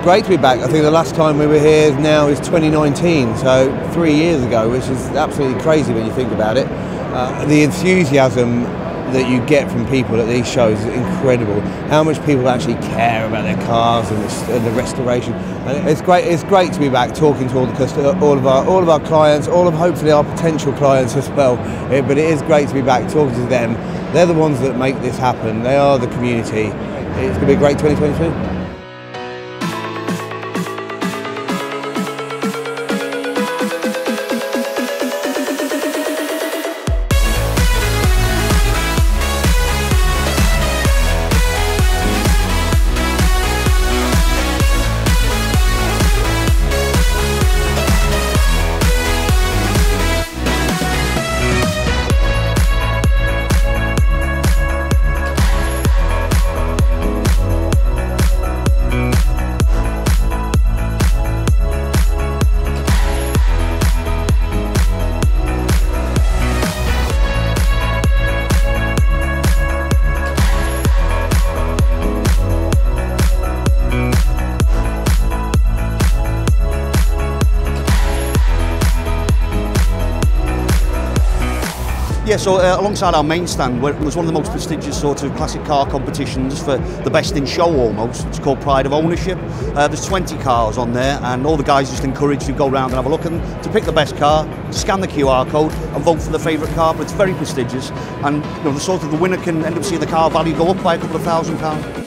great to be back. I think the last time we were here now is 2019, so 3 years ago, which is absolutely crazy when you think about it. The enthusiasm that you get from people at these shows is incredible. How much people actually care about their cars and the restoration. And it's great. It's great to be back talking to all of our clients, hopefully our potential clients as well. But it is great to be back talking to them. They're the ones that make this happen. They are the community. It's going to be a great 2022. Yeah, so alongside our main stand, it was one of the most prestigious sort of classic car competitions for the best in show almost. It's called Pride of Ownership. There's 20 cars on there, and all the guys just encouraged to go around and have a look and to pick the best car, scan the QR code and vote for the favourite car. But it's very prestigious, and you know, the winner can end up seeing the car value go up by a couple of £1,000.